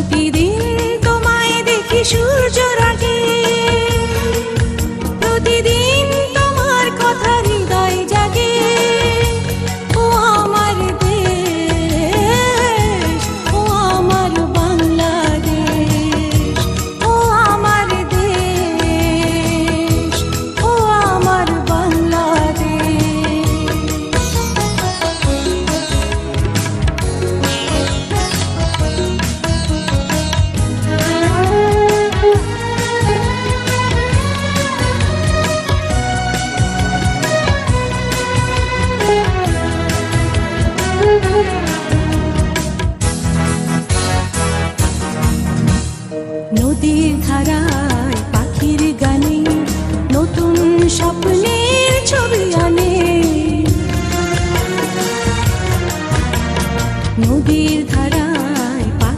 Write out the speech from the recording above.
প্রতিদিন তোমায় দেখি সূর্যের আগে, প্রতিদিন তোমার কথা হৃদয় জাগে। ও আমার দেশ, ও আমার বাংলাদেশ, ও আমার দেশ, ও আমার বাংলাদেশ। নদীর ধারা